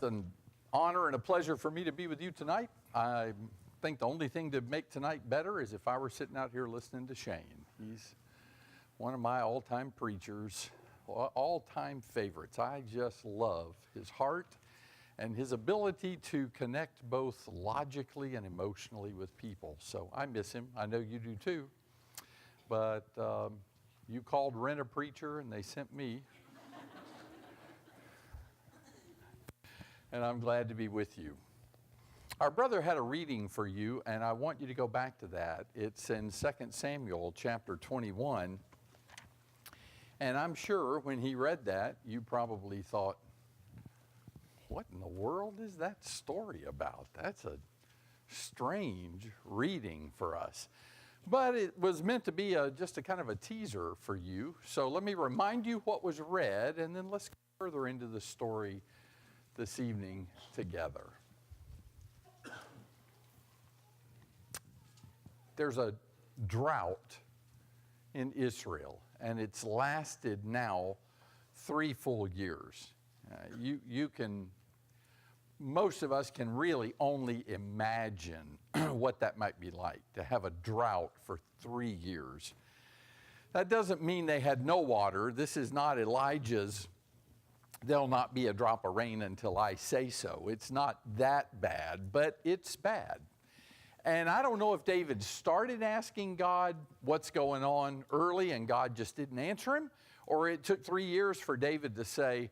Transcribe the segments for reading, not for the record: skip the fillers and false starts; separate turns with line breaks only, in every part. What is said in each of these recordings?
an honor and a pleasure for me to be with you tonight. I think the only thing to make tonight better is if I were sitting out here listening to Shane. He's one of my all-time preachers, all-time favorites. I just love his heart and his ability to connect both logically and emotionally with people. So I miss him. I know you do too. But you called Rent a Preacher and they sent me. And I'm glad to be with you. Our brother had a reading for you, and I want you to go back to that. It's in 2 Samuel chapter 21. And I'm sure when he read that, you probably thought, what in the world is that story about? That's a strange reading for us. But it was meant to be just a kind of a teaser for you. So let me remind you what was read, and then let's go further into the story this evening together. There's a drought in Israel, and it's lasted now 3 full years. Most of us can really only imagine what that might be like, to have a drought for 3 years. That doesn't mean they had no water. This is not Elijah's, there'll not be a drop of rain until I say so. It's not that bad, but it's bad. And I don't know if David started asking God what's going on early and God just didn't answer him, or it took 3 years for David to say,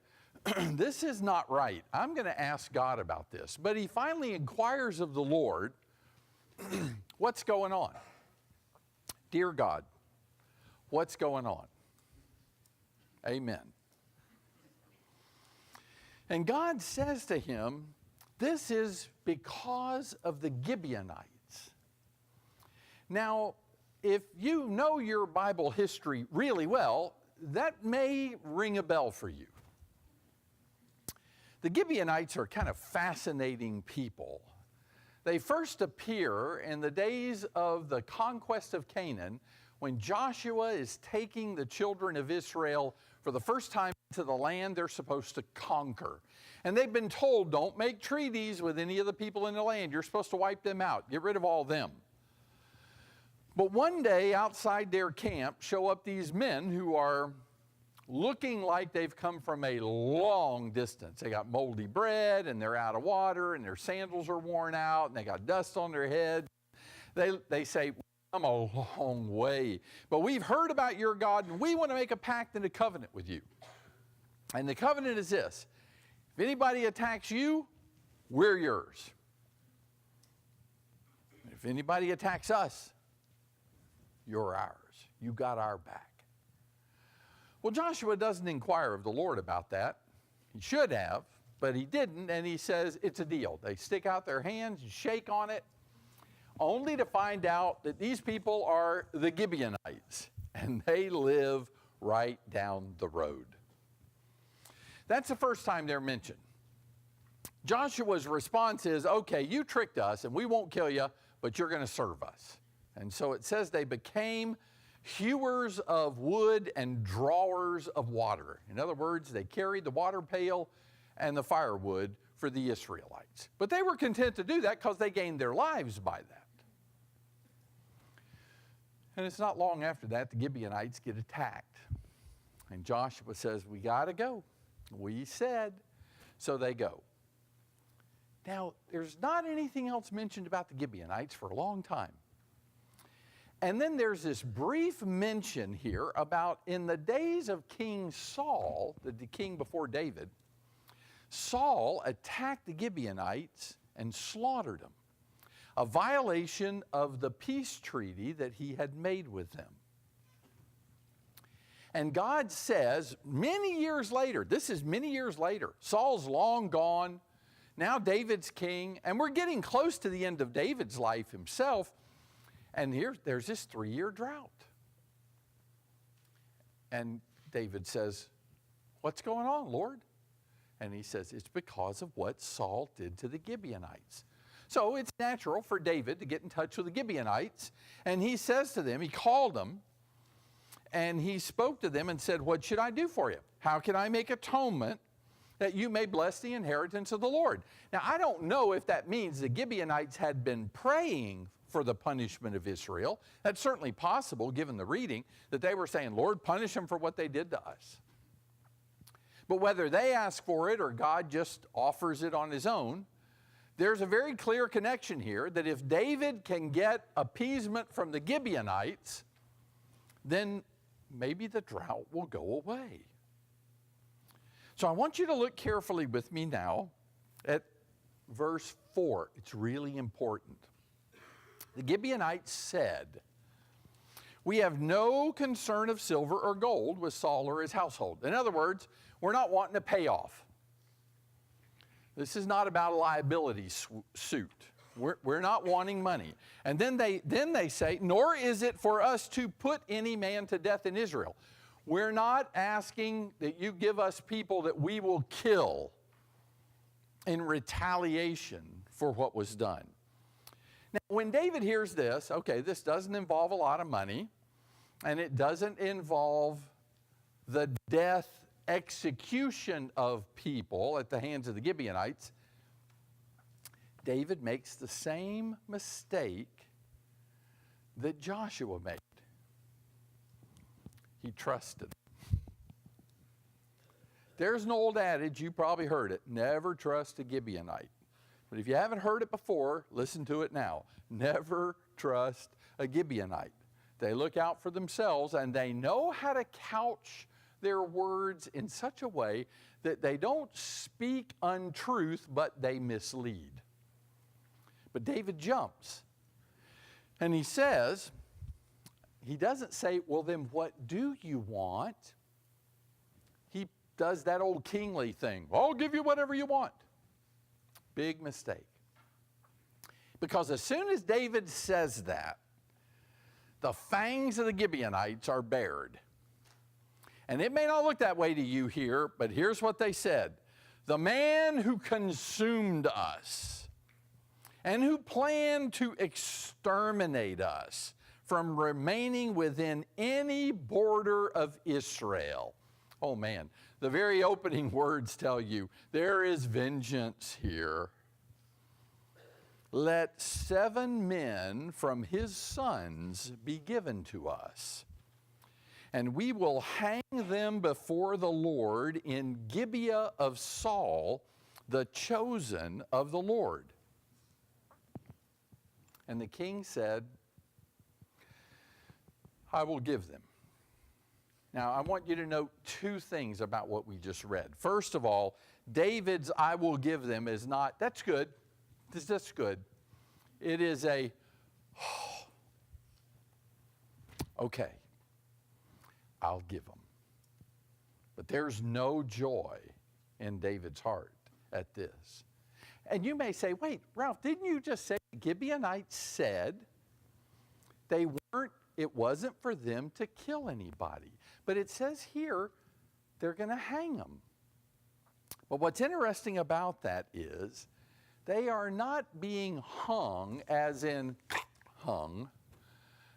this is not right. I'm going to ask God about this. But he finally inquires of the Lord, what's going on? Dear God, what's going on? Amen. And God says to him, this is because of the Gibeonites. Now, if you know your Bible history really well, that may ring a bell for you. The Gibeonites are kind of fascinating people. They first appear in the days of the conquest of Canaan, when Joshua is taking the children of Israel for the first time to the land they're supposed to conquer. And they've been told, don't make treaties with any of the people in the land. You're supposed to wipe them out, get rid of all them. But one day outside their camp show up these men who are looking like they've come from a long distance. They got moldy bread and they're out of water and their sandals are worn out and they got dust on their head. They say, we've come a long way, but we've heard about your God and we want to make a pact and a covenant with you. And the covenant is this: if anybody attacks you, we're yours. If anybody attacks us, you're ours. You got our back. Well, Joshua doesn't inquire of the Lord about that. He should have, but he didn't, and he says it's a deal. They stick out their hands and shake on it, only to find out that these people are the Gibeonites, and they live right down the road. That's the first time they're mentioned. Joshua's response is, okay, you tricked us, and we won't kill you, but you're going to serve us. And so it says they became hewers of wood and drawers of water. In other words, they carried the water pail and the firewood for the Israelites. But they were content to do that because they gained their lives by that. And it's not long after that the Gibeonites get attacked. And Joshua says, we got to go. We said, so they go. Now, there's not anything else mentioned about the Gibeonites for a long time. And then there's this brief mention here about in the days of King Saul, the king before David, Saul attacked the Gibeonites and slaughtered them, a violation of the peace treaty that he had made with them. And God says, many years later, this is many years later, Saul's long gone, now David's king, and we're getting close to the end of David's life himself. And there's this 3-year drought. And David says, what's going on, Lord? And he says, it's because of what Saul did to the Gibeonites. So it's natural for David to get in touch with the Gibeonites. And he says to them, he called them, and he spoke to them and said, what should I do for you? How can I make atonement that you may bless the inheritance of the Lord. Now, I don't know if that means the Gibeonites had been praying for the punishment of Israel. That's certainly possible, given the reading, that they were saying, Lord, punish them for what they did to us. But whether they ask for it or God just offers it on his own, there's a very clear connection here that if David can get appeasement from the Gibeonites, then maybe the drought will go away. So I want you to look carefully with me now at verse 4. It's really important. The Gibeonites said, we have no concern of silver or gold with Saul or his household. In other words, we're not wanting to pay off. This is not about a liability suit. We're not wanting money. And then they say, nor is it for us to put any man to death in Israel. We're not asking that you give us people that we will kill in retaliation for what was done. Now, when David hears this, okay, this doesn't involve a lot of money, and it doesn't involve the death execution of people at the hands of the Gibeonites, David makes the same mistake that Joshua made. He trusted. There's an old adage, you probably heard it, never trust a Gibeonite. But if you haven't heard it before, listen to it now. Never trust a Gibeonite. They look out for themselves, and they know how to couch their words in such a way that they don't speak untruth, but they mislead. But David jumps, and he says, he doesn't say, well, then what do you want? He does that old kingly thing. I'll give you whatever you want. Big mistake. Because as soon as David says that, the fangs of the Gibeonites are bared. And it may not look that way to you here, but here's what they said. The man who consumed us and who planned to exterminate us from remaining within any border of Israel. Oh man, the very opening words tell you, there is vengeance here. Let 7 men from his sons be given to us, and we will hang them before the Lord in Gibeah of Saul, the chosen of the Lord. And the king said, I will give them. Now, I want you to note 2 things about what we just read. First of all, David's I will give them is not, that's good. That's good. It is a, okay, I'll give them. But there's no joy in David's heart at this. And you may say, wait, Ralph, didn't you just say the Gibeonites said it wasn't for them to kill anybody? But it says here they're going to hang them. But what's interesting about that is they are not being hung as in hung.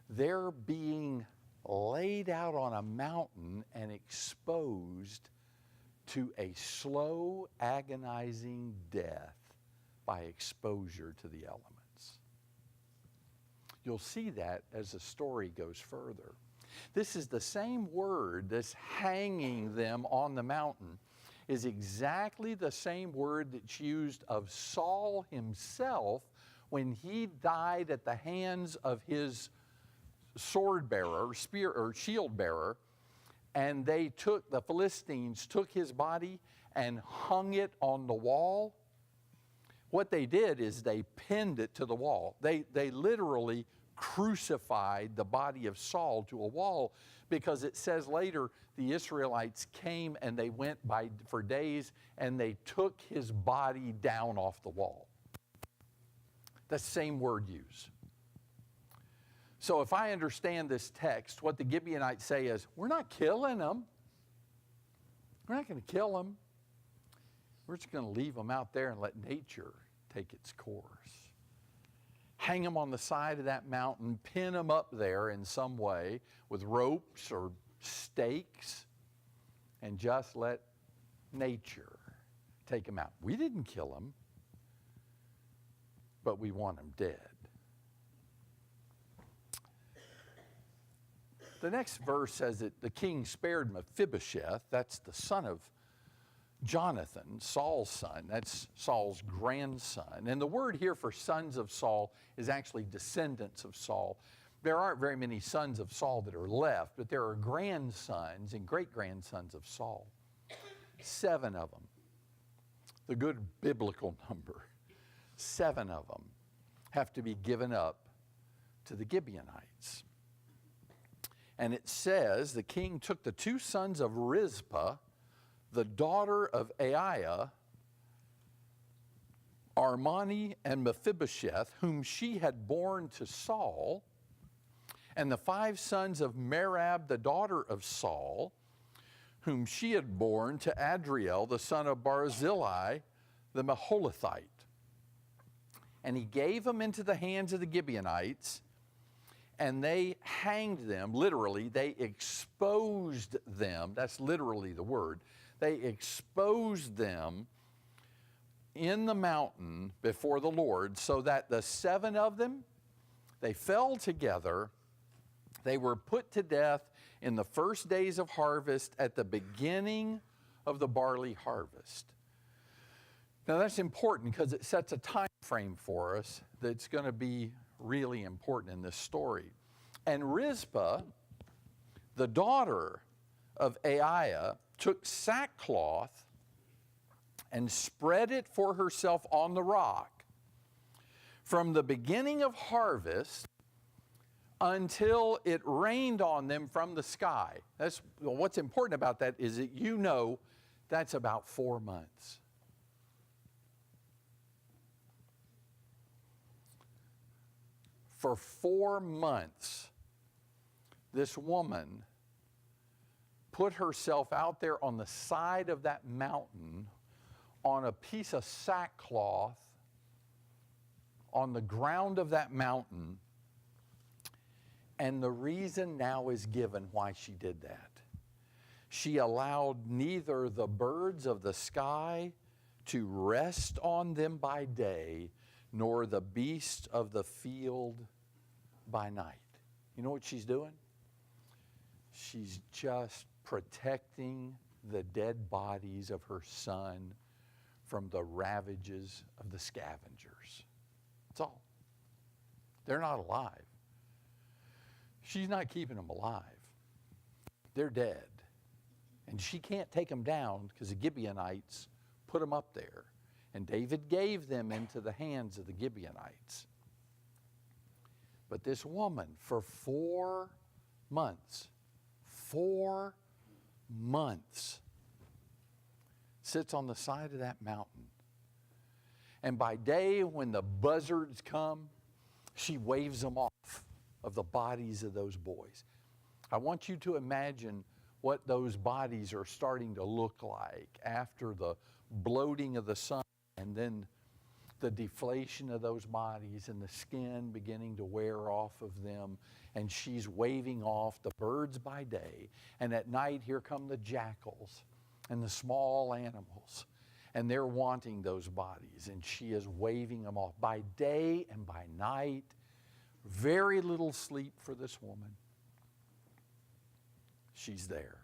They're being laid out on a mountain and exposed to a slow, agonizing death by exposure to the elements. You'll see that as the story goes further. This is the same word, this hanging them on the mountain, is exactly the same word that's used of Saul himself when he died at the hands of his sword bearer, spear or shield bearer, and the Philistines took his body and hung it on the wall. What they did is they pinned it to the wall. They literally crucified the body of Saul to a wall, because it says later the Israelites came and they went for days and they took his body down off the wall. That's the same word used. So if I understand this text, what the Gibeonites say is, we're not killing them. We're not going to kill them. We're just going to leave them out there and let nature take its course. Hang them on the side of that mountain, pin them up there in some way with ropes or stakes, and just let nature take him out. We didn't kill him, but we want him dead. The next verse says that the king spared Mephibosheth, that's the son of Jonathan, Saul's son, that's Saul's grandson. And the word here for sons of Saul is actually descendants of Saul. There aren't very many sons of Saul that are left, but there are grandsons and great-grandsons of Saul. 7 of them. The good biblical number. 7 of them have to be given up to the Gibeonites. And it says, the king took the 2 sons of Rizpah, the daughter of Aiah, Armani and Mephibosheth, whom she had borne to Saul, and the 5 sons of Merab, the daughter of Saul, whom she had borne to Adriel, the son of Barzillai, the Meholathite. And he gave them into the hands of the Gibeonites, and they hanged them, literally, they exposed them, that's literally the word, they exposed them in the mountain before the Lord, so that the 7 of them, they fell together. They were put to death in the first days of harvest at the beginning of the barley harvest. Now that's important because it sets a time frame for us that's going to be really important in this story. And Rizpah, the daughter of Aiah, took sackcloth and spread it for herself on the rock from the beginning of harvest until it rained on them from the sky. What's important about that is that you know that's about 4 months. For 4 months, this woman put herself out there on the side of that mountain on a piece of sackcloth on the ground of that mountain. And the reason now is given why she did that. She allowed neither the birds of the sky to rest on them by day, nor the beasts of the field by night. You know what she's doing? She's just protecting the dead bodies of her son from the ravages of the scavengers. That's all. They're not alive. She's not keeping them alive. They're dead. And she can't take them down because the Gibeonites put them up there. And David gave them into the hands of the Gibeonites. But this woman, for 4 months, 4 months, sits on the side of that mountain. And by day, when the buzzards come, she waves them off of the bodies of those boys. I want you to imagine what those bodies are starting to look like after the bloating of the sun and then the deflation of those bodies and the skin beginning to wear off of them. And she's waving off the birds by day. And at night, here come the jackals and the small animals. And they're wanting those bodies. And she is waving them off by day and by night. Very little sleep for this woman. She's there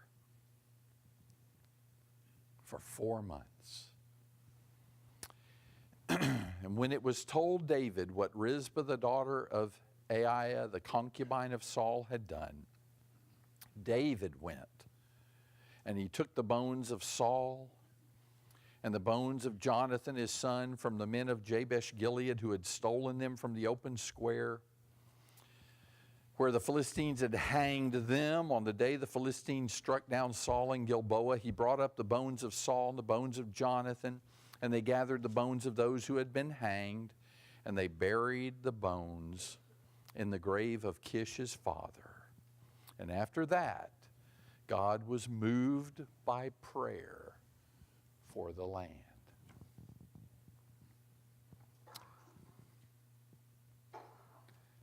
for 4 months. And when it was told David what Rizpah, the daughter of Aiah, the concubine of Saul, had done, David went, and he took the bones of Saul and the bones of Jonathan, his son, from the men of Jabesh Gilead who had stolen them from the open square, where the Philistines had hanged them on the day the Philistines struck down Saul in Gilboa. He brought up the bones of Saul and the bones of Jonathan, and they gathered the bones of those who had been hanged, and they buried the bones in the grave of Kish his father. And after that, God was moved by prayer for the land.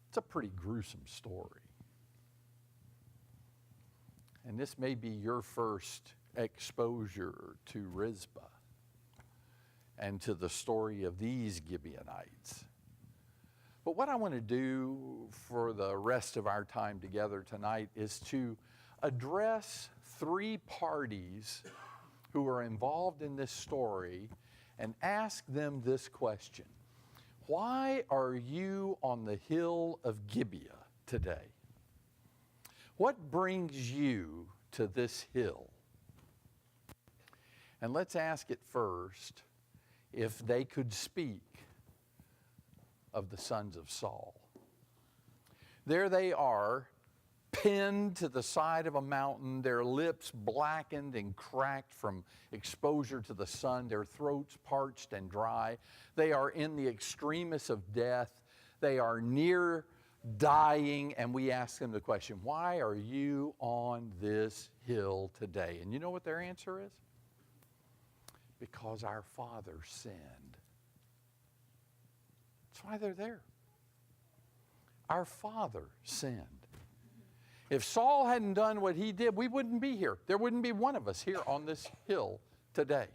It's a pretty gruesome story. And this may be your first exposure to Rizpah. and to the story of these Gibeonites. But what I want to do for the rest of our time together tonight is to address three parties who are involved in this story and ask them this question. Why are you on the hill of Gibeah today? What brings you to this hill? And let's ask it first if they could speak of the sons of Saul. There they are, pinned to the side of a mountain, their lips blackened and cracked from exposure to the sun, their throats parched and dry. They are in the extremis of death. They are near dying, and we ask them the question, why are you on this hill today? And you know what their answer is? Because our father sinned. That's why they're there. Our father sinned. If Saul hadn't done what he did, we wouldn't be here. There wouldn't be one of us here on this hill today.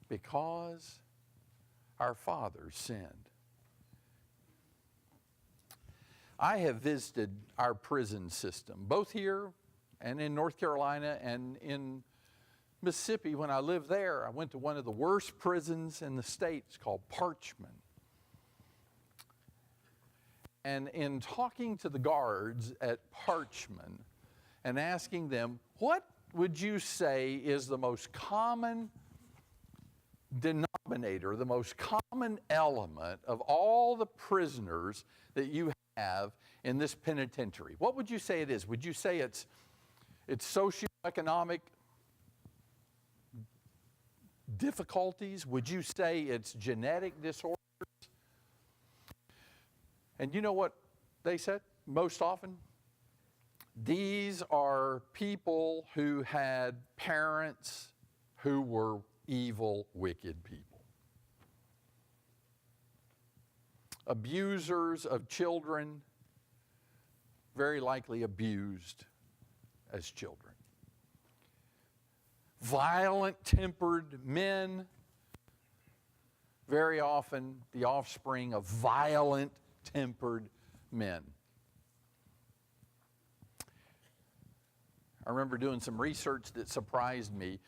Because our father sinned. I have visited our prison system, both here and in North Carolina and in Mississippi. When I lived there, I went to one of the worst prisons in the state. It's called Parchman. And in talking to the guards at Parchman and asking them, what would you say is the most common denominator, the most common element of all the prisoners that you have in this penitentiary? What would you say it is? Would you say it's socioeconomic difficulties? Would you say it's genetic disorders? And you know what they said most often? These are people who had parents who were evil, wicked people. Abusers of children, very likely abused as children. Violent-tempered men, very often the offspring of violent-tempered men. I remember doing some research that surprised me.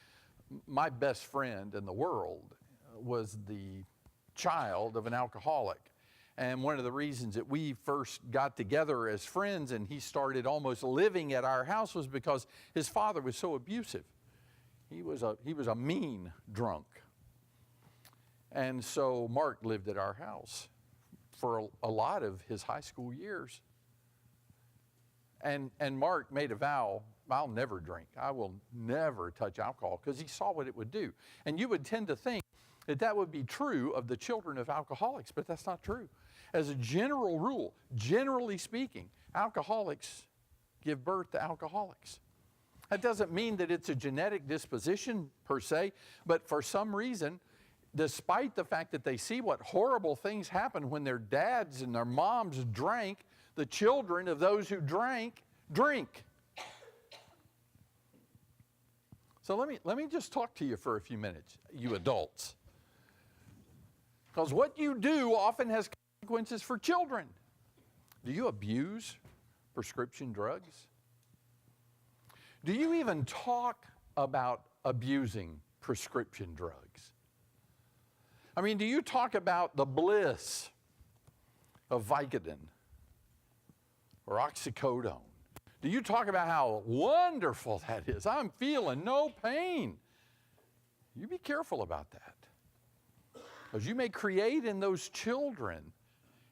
My best friend in the world was the child of an alcoholic. And one of the reasons that we first got together as friends and he started almost living at our house was because his father was so abusive. He was a mean drunk. And so Mark lived at our house for a lot of his high school years. And Mark made a vow, I'll never drink. I will never touch alcohol, because he saw what it would do. And you would tend to think that that would be true of the children of alcoholics, but that's not true. As a general rule, generally speaking, alcoholics give birth to alcoholics. That doesn't mean that it's a genetic disposition per se, but for some reason, despite the fact that they see what horrible things happen when their dads and their moms drank, the children of those who drank, drink. So let me just talk to you for a few minutes, you adults. Because what you do often has consequences for children. Do you abuse prescription drugs? Do you even talk about abusing prescription drugs? I mean, do you talk about the bliss of Vicodin or oxycodone? Do you talk about how wonderful that is? I'm feeling no pain. You be careful about that. Because you may create in those children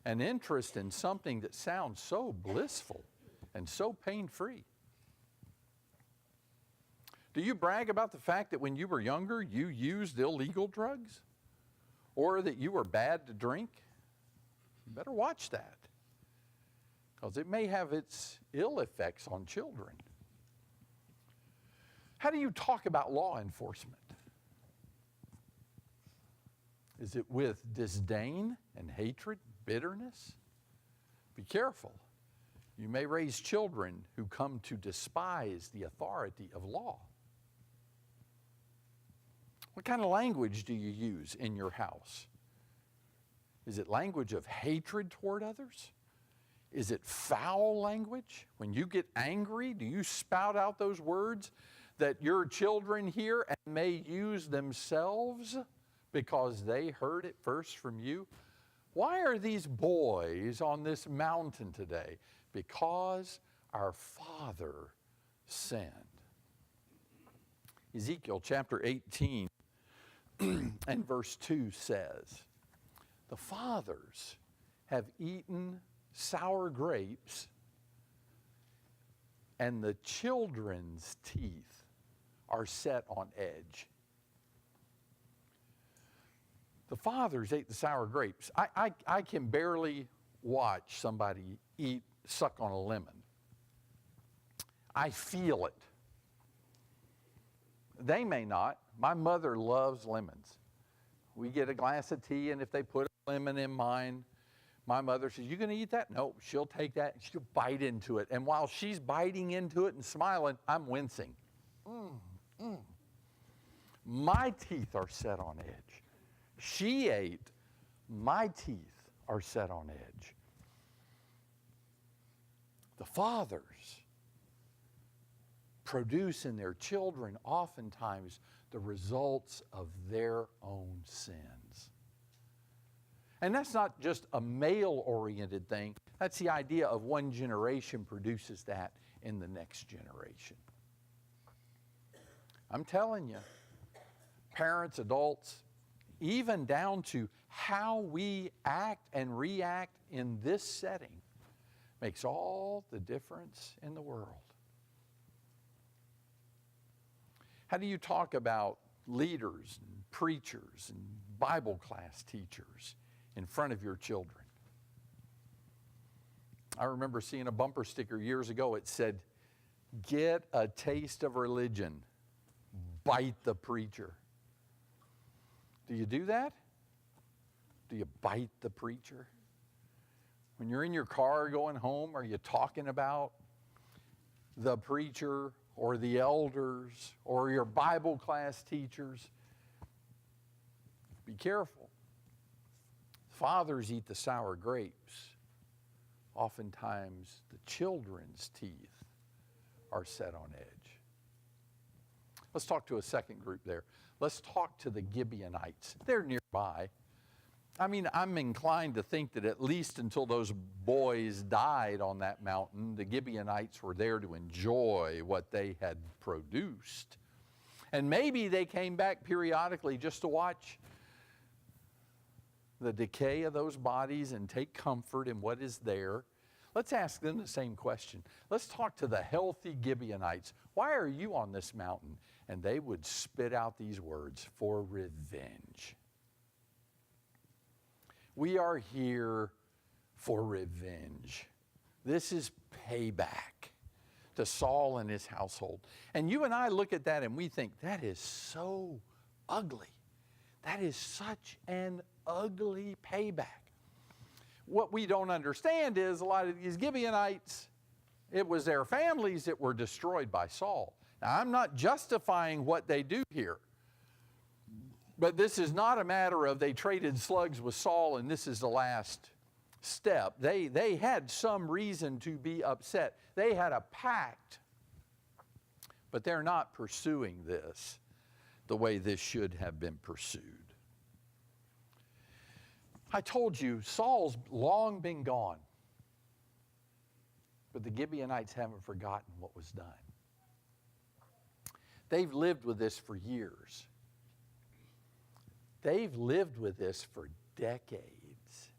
an interest in something that sounds so blissful and so pain-free. Do you brag about the fact that when you were younger, you used illegal drugs? Or that you were bad to drink? You better watch that, because it may have its ill effects on children. How do you talk about law enforcement? Is it with disdain and hatred, bitterness? Be careful. You may raise children who come to despise the authority of law. What kind of language do you use in your house? Is it language of hatred toward others? Is it foul language? When you get angry, do you spout out those words that your children hear and may use themselves because they heard it first from you? Why are these boys on this mountain today? Because our Father sinned. Ezekiel chapter 18 and verse 2 says, the fathers have eaten sour grapes, and the children's teeth are set on edge. The fathers ate the sour grapes. I can barely watch somebody suck on a lemon. I feel it. They may not. My mother loves lemons. We get a glass of tea, and if they put a lemon in mine, my mother says, you going to eat that? No, she'll take that and she'll bite into it. And while she's biting into it and smiling, I'm wincing. My teeth are set on edge. She ate, my teeth are set on edge. The fathers produce in their children oftentimes the results of their own sins. And that's not just a male-oriented thing. That's the idea of one generation produces that in the next generation. I'm telling you, parents, adults, even down to how we act and react in this setting makes all the difference in the world. How do you talk about leaders and preachers and Bible class teachers in front of your children? I remember seeing a bumper sticker years ago. It said, get a taste of religion, bite the preacher. Do you do that? Do you bite the preacher? When you're in your car going home, are you talking about the preacher or the elders or your Bible class teachers? Be careful. Fathers eat the sour grapes. Oftentimes, the children's teeth are set on edge. Let's talk to a second group there. Let's talk to the Gibeonites. They're nearby. I mean, I'm inclined to think that at least until those boys died on that mountain, the Gibeonites were there to enjoy what they had produced. And maybe they came back periodically just to watch the decay of those bodies and take comfort in what is there. Let's ask them the same question. Let's talk to the healthy Gibeonites. Why are you on this mountain? And they would spit out these words, for revenge. We are here for revenge. This is payback to Saul and his household. And you and I look at that and we think, that is so ugly. That is such an ugly payback. What we don't understand is a lot of these Gibeonites, it was their families that were destroyed by Saul. Now, I'm not justifying what they do here. But this is not a matter of they traded slugs with Saul and this is the last step. They had some reason to be upset. They had a pact. But they're not pursuing this the way this should have been pursued. I told you, Saul's long been gone. But the Gibeonites haven't forgotten what was done. They've lived with this for years. They've lived with this for decades.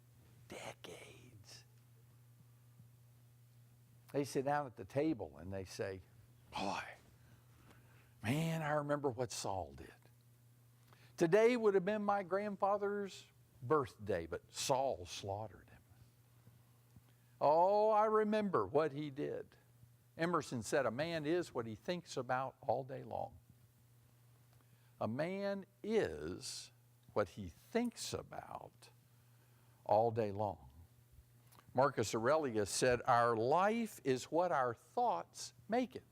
Decades. They sit down at the table and they say, boy, man, I remember what Saul did. Today would have been my grandfather's birthday, but Saul slaughtered him. Oh, I remember what he did. Emerson said, a man is what he thinks about all day long. A man is what he thinks about all day long. Marcus Aurelius said, our life is what our thoughts make it.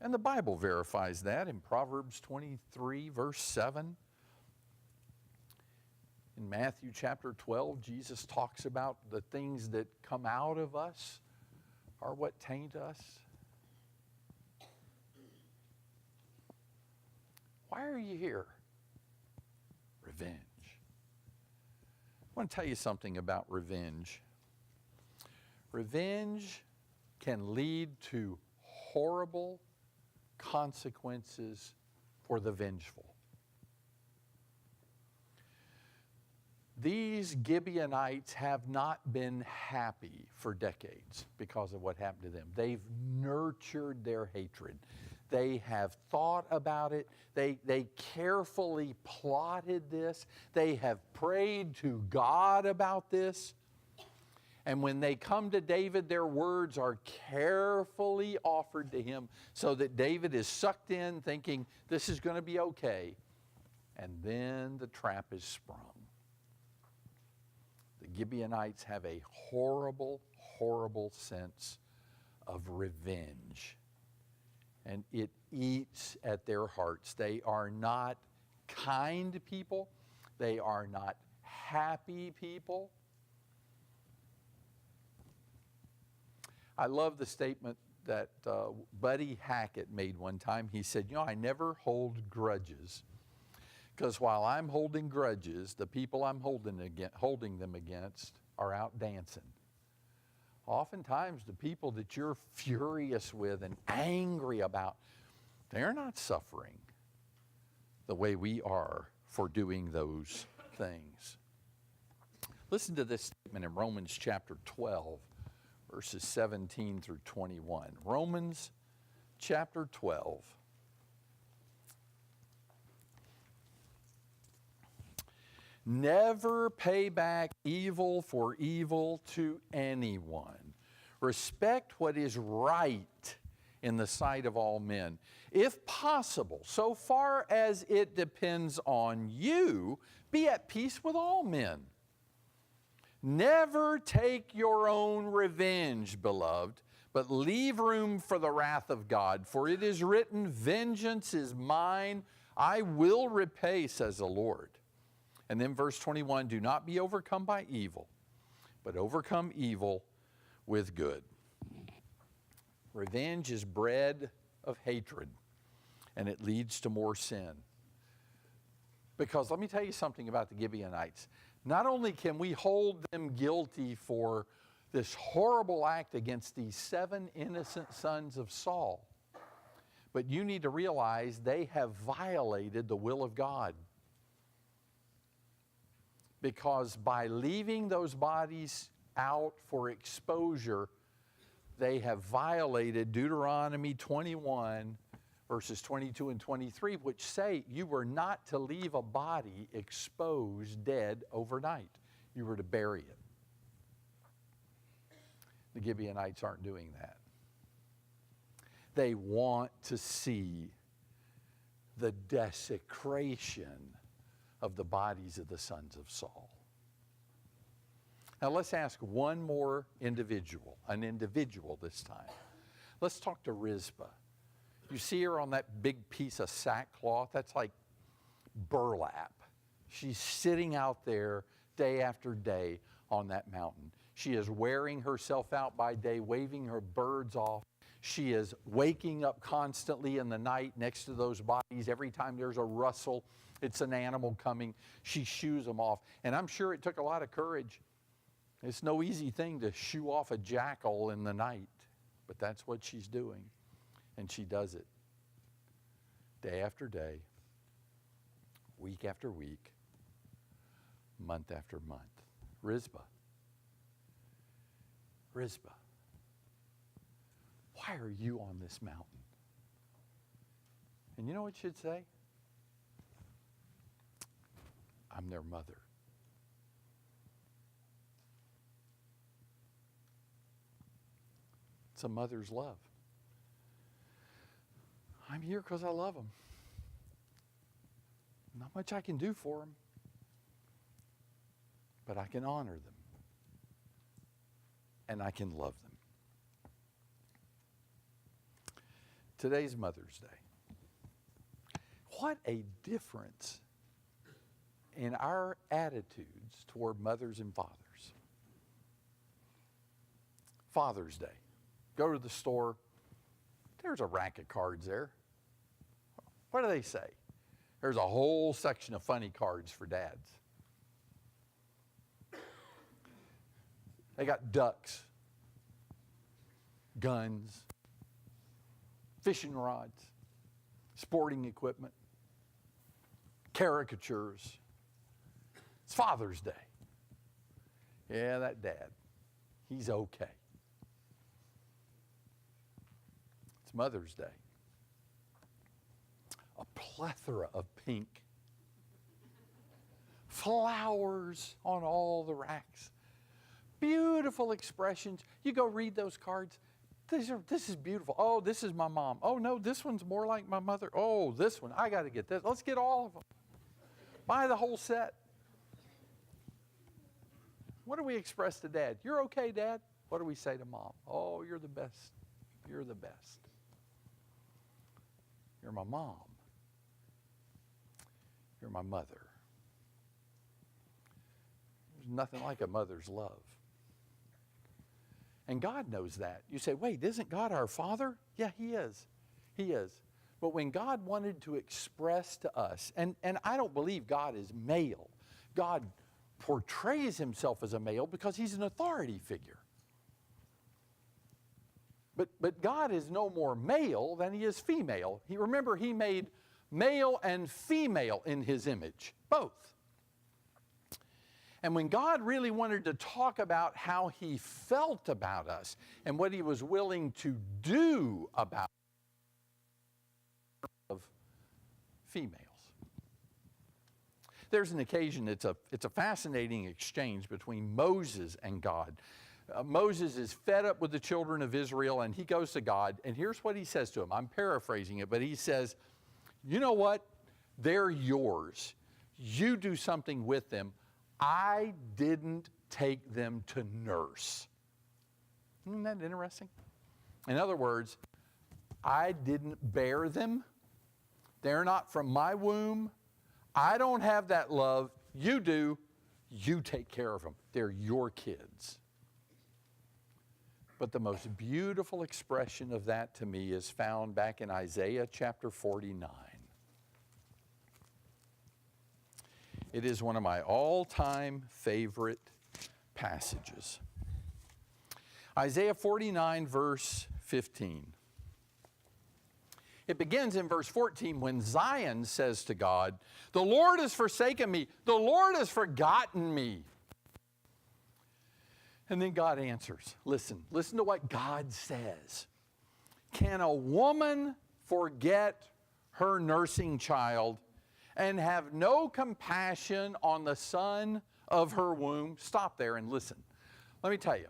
And the Bible verifies that in Proverbs 23, verse 7. In Matthew chapter 12, Jesus talks about the things that come out of us are what taint us. Why are you here? Revenge. I want to tell you something about revenge. Revenge can lead to horrible consequences for the vengeful. These Gibeonites have not been happy for decades because of what happened to them. They've nurtured their hatred. They have thought about it. They carefully plotted this. They have prayed to God about this. And when they come to David, their words are carefully offered to him so that David is sucked in thinking this is going to be okay. And then the trap is sprung. The Gibeonites have a horrible, horrible sense of revenge. And it eats at their hearts. They are not kind people. They are not happy people. I love the statement that Buddy Hackett made one time. He said, I never hold grudges, because while I'm holding grudges, the people I'm holding them against are out dancing. Oftentimes, the people that you're furious with and angry about, they're not suffering the way we are for doing those things. Listen to this statement in Romans chapter 12. Verses 17 through 21. Romans chapter 12. Never pay back evil for evil to anyone. Respect what is right in the sight of all men. If possible, so far as it depends on you, be at peace with all men. Never take your own revenge, beloved, but leave room for the wrath of God. For it is written, vengeance is mine, I will repay, says the Lord. And then verse 21, do not be overcome by evil, but overcome evil with good. Revenge is bred of hatred, and it leads to more sin. Because let me tell you something about the Gibeonites. Not only can we hold them guilty for this horrible act against these 7 innocent sons of Saul, but you need to realize they have violated the will of God. Because by leaving those bodies out for exposure, they have violated Deuteronomy 21, verses 22 and 23, which say you were not to leave a body exposed dead overnight. You were to bury it. The Gibeonites aren't doing that. They want to see the desecration of the bodies of the sons of Saul. Now let's ask one more individual, an individual this time. Let's talk to Rizpah. You see her on that big piece of sackcloth? That's like burlap. She's sitting out there day after day on that mountain. She is wearing herself out by day, waving her birds off. She is waking up constantly in the night next to those bodies. Every time there's a rustle, it's an animal coming. She shoos them off. And I'm sure it took a lot of courage. It's no easy thing to shoo off a jackal in the night, but that's what she's doing. And she does it day after day, week after week, month after month. Rizpah. Rizpah. Why are you on this mountain? And you know what she'd say? I'm their mother. It's a mother's love. I'm here because I love them. Not much I can do for them, but I can honor them. And I can love them. Today's Mother's Day. What a difference in our attitudes toward mothers and fathers. Father's Day. Go to the store. There's a rack of cards there. What do they say? There's a whole section of funny cards for dads. They got ducks, guns, fishing rods, sporting equipment, caricatures. It's Father's Day. Yeah, that dad, he's okay. It's Mother's Day. A plethora of pink. Flowers on all the racks. Beautiful expressions. You go read those cards. This is beautiful. Oh, this is my mom. Oh, no, this one's more like my mother. Oh, this one. I got to get this. Let's get all of them. Buy the whole set. What do we express to Dad? You're okay, Dad. What do we say to Mom? Oh, you're the best. You're the best. You're my mom. You're my mother. There's nothing like a mother's love. And God knows that. You say, wait, isn't God our Father? Yeah, He is. He is. But when God wanted to express to us, and I don't believe God is male. God portrays Himself as a male because He's an authority figure. But God is no more male than He is female. Remember, He made male and female in His image, both. And when God really wanted to talk about how He felt about us and what He was willing to do about of females. There's an occasion, it's a fascinating exchange between Moses and God. Moses is fed up with the children of Israel, and he goes to God, and here's what he says to him. I'm paraphrasing it, but he says, you know what? They're yours. You do something with them. I didn't take them to nurse. Isn't that interesting? In other words, I didn't bear them. They're not from my womb. I don't have that love. You do. You take care of them. They're your kids. But the most beautiful expression of that to me is found back in Isaiah chapter 49. It is one of my all-time favorite passages. Isaiah 49, verse 15. It begins in verse 14 when Zion says to God, the Lord has forsaken me. The Lord has forgotten me. And then God answers. Listen to what God says. Can a woman forget her nursing child and have no compassion on the son of her womb? Stop there and listen. Let me tell you,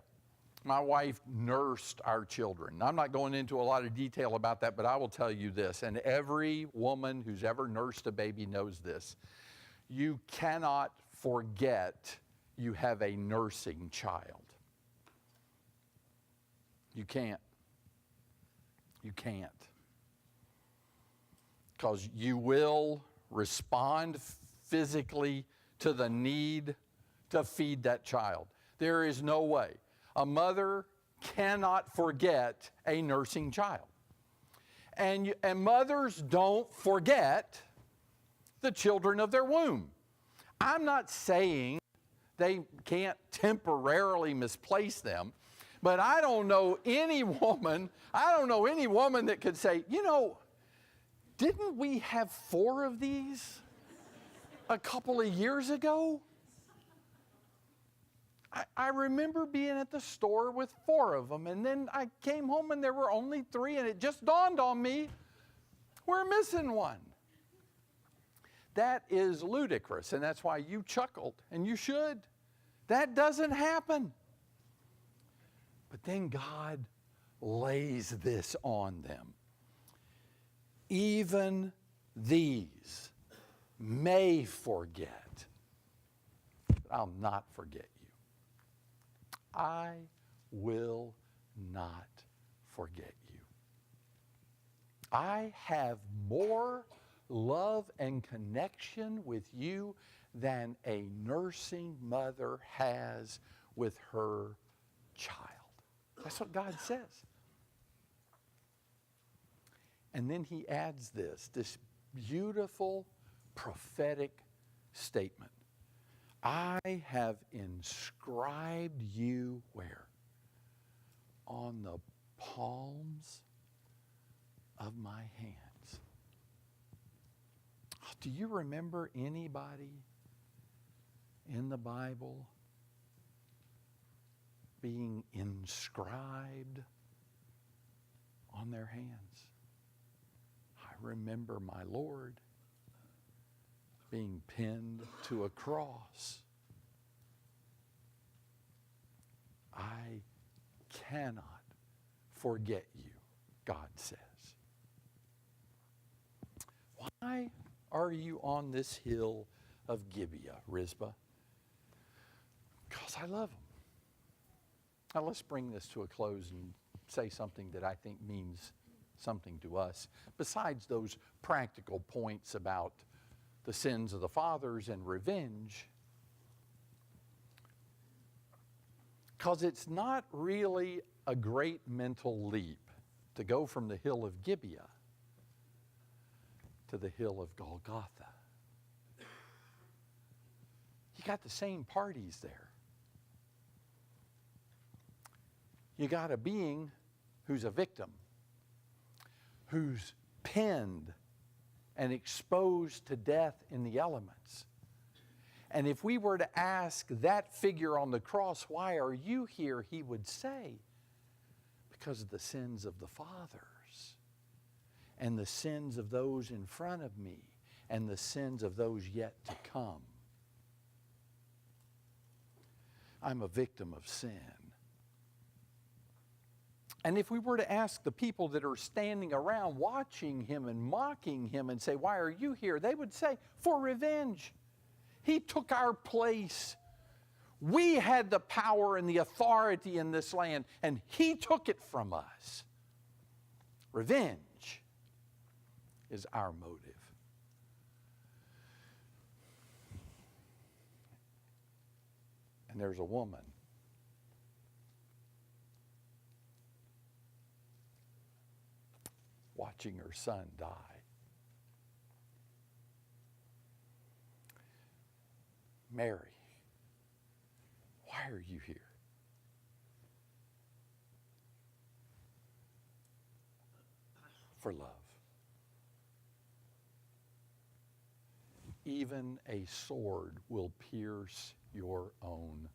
my wife nursed our children. I'm not going into a lot of detail about that, but I will tell you this, and every woman who's ever nursed a baby knows this. You cannot forget you have a nursing child. You can't. You can't. Because you will respond physically to the need to feed that child. There is no way. A mother cannot forget a nursing child. And mothers don't forget the children of their womb. I'm not saying they can't temporarily misplace them, but I don't know any woman that could say, you know, didn't we have 4 of these a couple of years ago? I remember being at the store with 4 of them, and then I came home and there were only 3, and it just dawned on me, we're missing one. That is ludicrous, and that's why you chuckled, and you should. That doesn't happen. But then God lays this on them. Even these may forget, but I'll not forget you. I will not forget you. I have more love and connection with you than a nursing mother has with her child. That's what God says. And then he adds this beautiful prophetic statement. I have inscribed you where? On the palms of my hands. Do you remember anybody in the Bible being inscribed on their hands? I remember my Lord being pinned to a cross. I cannot forget you, God says. Why are you on this hill of Gibeah, Rizpah? Because I love them. Now let's bring this to a close and say something that I think means something to us, besides those practical points about the sins of the fathers and revenge. Because it's not really a great mental leap to go from the hill of Gibeah to the hill of Golgotha. You got the same parties there. You got a being who's a victim, who's pinned and exposed to death in the elements. And if we were to ask that figure on the cross, why are you here? He would say, because of the sins of the fathers and the sins of those in front of me and the sins of those yet to come. I'm a victim of sin. And if we were to ask the people that are standing around watching him and mocking him and say, why are you here? They would say, for revenge. He took our place. We had the power and the authority in this land, and he took it from us. Revenge is our motive. And there's a woman watching her son die. Mary, why are you here? For love. Even a sword will pierce your own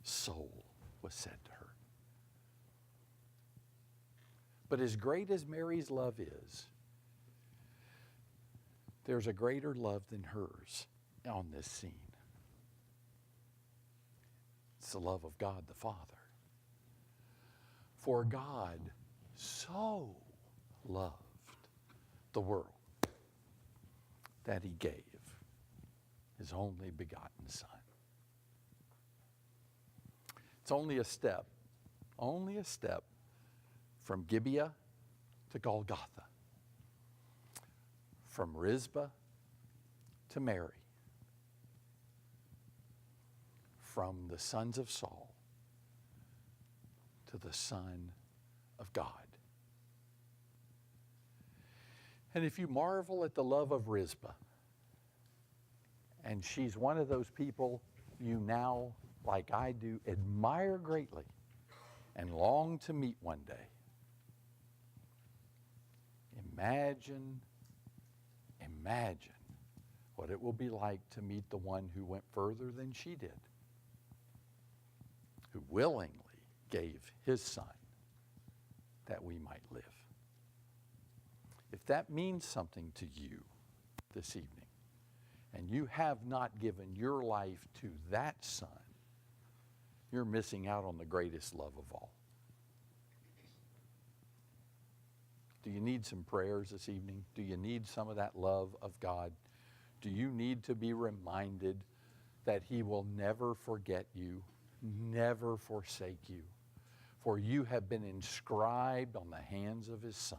soul, was said to her. But as great as Mary's love is, there's a greater love than hers on this scene. It's the love of God the Father. For God so loved the world that he gave his only begotten Son. It's only a step from Gibeah to Golgotha, from Rizpah to Mary, from the sons of Saul to the Son of God. And if you marvel at the love of Rizpah, and she's one of those people you now, like I do, admire greatly and long to meet one day. Imagine what it will be like to meet the one who went further than she did, who willingly gave his Son that we might live. If that means something to you this evening, and you have not given your life to that Son, you're missing out on the greatest love of all. Do you need some prayers this evening? Do you need some of that love of God? Do you need to be reminded that he will never forget you, never forsake you? For you have been inscribed on the hands of his Son.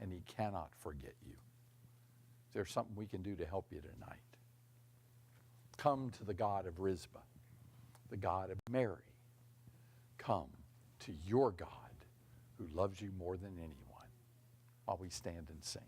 and he cannot forget you. Is there something we can do to help you tonight? Come to the God of Rizpah, the God of Mary. Come to your God who loves you more than anyone, while we stand and sing.